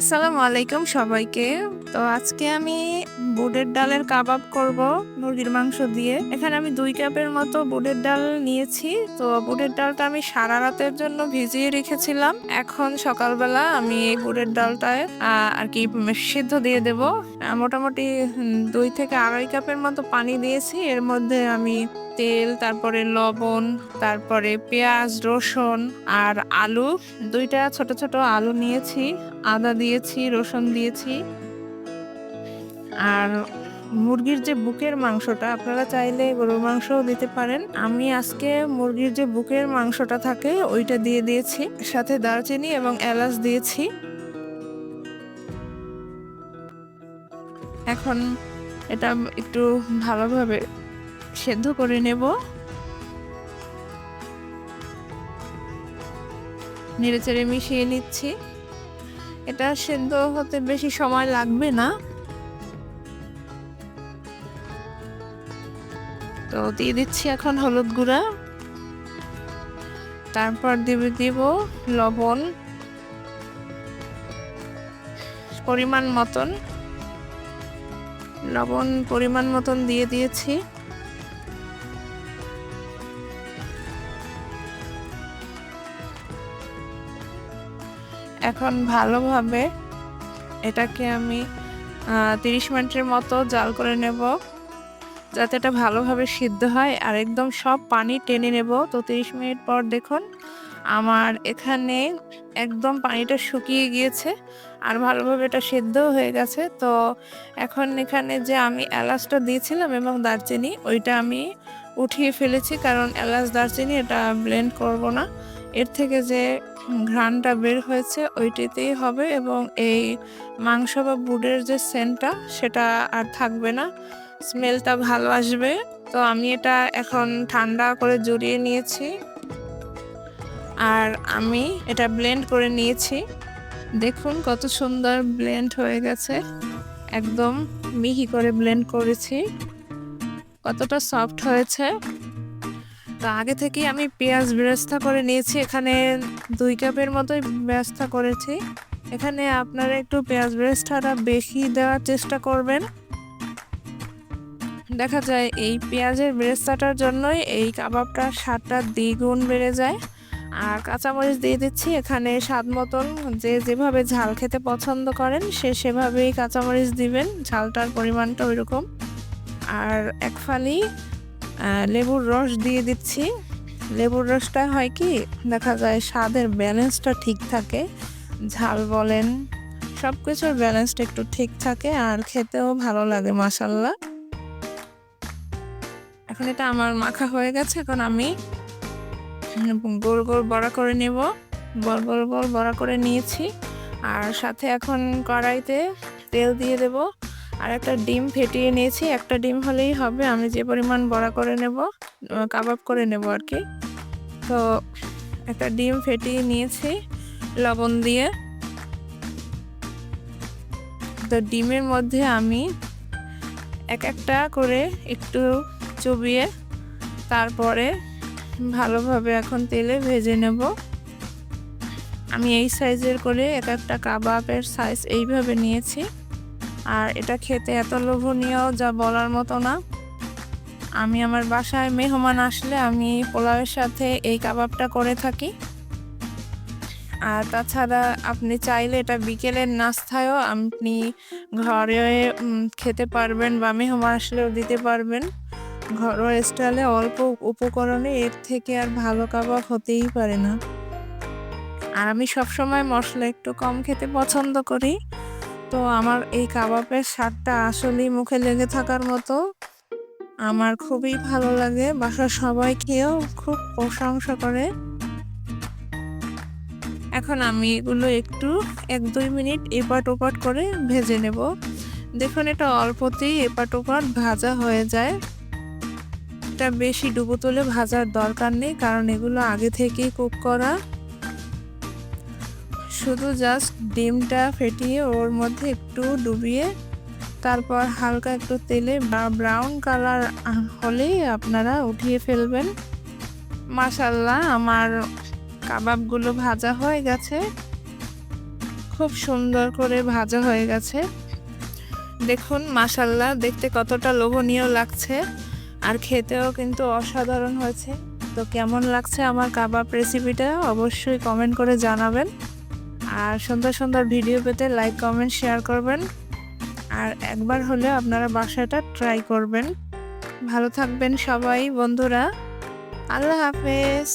আসসালামু আলাইকুম সবাইকে। তো আজকে আমি বুটের ডালের কাবাব করব মুরগির মাংস দিয়ে। এখানে আমি 2 কাপের মতো বুটের ডাল নিয়েছি। তো বুটের ডালটা আমি সারা রাতের জন্য ভিজিয়ে রেখেছিলাম। এখন সকালবেলা আমি এই বুটের ডালটায় আর কি সিদ্ধ দিয়ে দেব। মোটামুটি 2 থেকে 2.5 কাপের মতো পানি দিয়েছি। এর মধ্যে আমি তেল, তারপরে লবণ, তারপরে পেঁয়াজ, রসুন আর আলু, 2টা ছোট ছোট আলু নিয়েছি, আদা দিয়েছি, রসুন দিয়েছি। আর মুরগির যে বুকের মাংসটা, আপনারা চাইলে গরুর মাংসও দিতে পারেন। আমি আজকে মুরগির যে বুকের মাংসটা থাকে ওইটা দিয়ে দিয়েছি, সাথে দারচিনি এবং এলাচ দিয়েছি। এখন এটা একটু ভালোভাবে সেদ্ধ করে নেব। নেড়েচেড়ে মিশিয়ে নিচ্ছি। এটা সেদ্ধ হতে বেশি সময় লাগবে না। তো দিয়ে দিচ্ছি এখন হলুদ গুঁড়া, তারপর দিব লবণ পরিমাণ মতন দিয়ে দিয়েছি। এখন ভালোভাবে এটাকে আমি 30 মিনিটের মতো জাল করে নেব, যাতে এটা ভালোভাবে সিদ্ধ হয় আর একদম সব পানি টেনে নেব। তো 30 মিনিট পর দেখুন আমার এখানে একদম পানিটা শুকিয়ে গিয়েছে আর ভালোভাবে এটা সিদ্ধ হয়ে গেছে। তো এখন এখানে যে আমি এলাচটা দিয়েছিলাম এবং দারচিনি, ওইটা আমি উঠিয়ে ফেলেছি, কারণ এলাচ দারচিনি এটা ব্লেন্ড করব না। এর থেকে যে ঘ্রাণটা বের হয়েছে ওইটাতেই হবে, এবং এই মাংস বা বুটের যে সেন্টটা সেটা আর থাকবে না, স্মেলটা ভালো আসবে। তো আমি এটা এখন ঠান্ডা করে জড়িয়ে নিয়েছি আর আমি এটা ব্লেন্ড করে নিয়েছি। দেখুন কত সুন্দর ব্লেন্ড হয়ে গেছে, একদম মিহি করে ব্লেন্ড করেছি, কতটা সফট হয়েছে। তো আগে থেকেই আমি পেঁয়াজ বেরেস্তা করে নিয়েছি, এখানে 2 কাপের মতোই বেরেস্তা করেছি। এখানে আপনারা একটু পেঁয়াজ বেরেস্তাটা বেশি দেওয়ার চেষ্টা করবেন। দেখা যায় এই পেঁয়াজের বেরেস্তাটার জন্যই এই কাবাবটার স্বাদটা দ্বিগুণ বেড়ে যায়। আর কাঁচামরিচ দিয়ে দিচ্ছি এখানে স্বাদ মতন, যে যেভাবে ঝাল খেতে পছন্দ করেন সেভাবেই কাঁচামরিচ দিবেন, ঝালটার পরিমাণটা ওইরকম। আর এক ফালি লেবুর রস দিয়ে দিচ্ছি। লেবুর রসটা হয় কি, দেখা যায় স্বাদের ব্যালেন্সটা ঠিক থাকে, ঝাল বলেন সব কিছুর ব্যালেন্সটা একটু ঠিক থাকে আর খেতেও ভালো লাগে মাশাআল্লাহ। এখন এটা আমার মাখা হয়ে গেছে, এখন আমি গোল গোল বড়া করে নেব। বল বড়া করে নিয়েছি আর সাথে এখন কড়াইতে তেল দিয়ে দেব আর একটা ডিম ফেটিয়ে নিয়েছি। একটা ডিম হলেই হবে, আমি যে পরিমাণ বড়া করে নেব, কাবাব করে নেব আর কি। তো একটা ডিম ফেটিয়ে নিয়েছি লবণ দিয়ে। তো ডিমের মধ্যে আমি একটা করে একটু চুবিয়ে তারপরে ভালোভাবে এখন তেলে ভেজে নেব। আমি এই সাইজের করে একটা কাবাবের সাইজ এইভাবে নিয়েছি আর এটা খেতে এত লোভনীয় যা বলার মতো না। আমি আমার বাসায় মেহমান আসলে আমি পোলাওয়ের সাথে এই কাবাবটা করে থাকি। আর তাছাড়া আপনি চাইলে এটা বিকেলের নাস্তায়ও আপনি ঘরে খেতে পারবেন বা মেহমান আসলেও দিতে পারবেন। ঘরোয়া স্টাইলে অল্প উপকরণে এর থেকে আর ভালো কাবাব হতেই পারে না। আর আমি সবসময় মশলা একটু কম খেতে পছন্দ করি। তো আমার এই কাবাবের স্বাদটা আসলেই মুখে লেগে থাকার মতো, আমার খুবই ভালো লাগে, বাসার সবাই খেয়েও খুব প্রশংসা করে। এখন আমি এগুলো একটু 1-2 মিনিট এপাট ওপাট করে ভেজে নেব। দেখুন এটা অল্পতেই এপাট ওপাট ভাজা হয়ে যায়, এটা বেশি ডুবো তুলে ভাজার দরকার নেই, কারণ এগুলো আগে থেকেই কুক করা। শুধু জাস্ট ডিমটা ফেটিয়ে ওর মধ্যে একটু ডুবিয়ে তারপর হালকা একটু তেলে ব্রাউন কালার হলেই আপনারা উঠিয়ে ফেলবেন। মাশাআল্লাহ, আমার কাবাবগুলো ভাজা হয়ে গেছে, খুব সুন্দর করে ভাজা হয়ে গেছে। দেখুন মাশাআল্লাহ, দেখতে কতটা লোভনীয় লাগছে আর খেতেও কিন্তু অসাধারণ হয়েছে। তো কেমন লাগছে আমার কাবাব রেসিপিটা অবশ্যই কমেন্ট করে জানাবেন। আর সুন্দর সুন্দর ভিডিও পেতে লাইক, কমেন্ট, শেয়ার করবেন। আর একবার হলেও আপনারা বাসাটা ট্রাই করবেন। ভালো থাকবেন সবাই বন্ধুরা। আল্লাহ হাফেজ।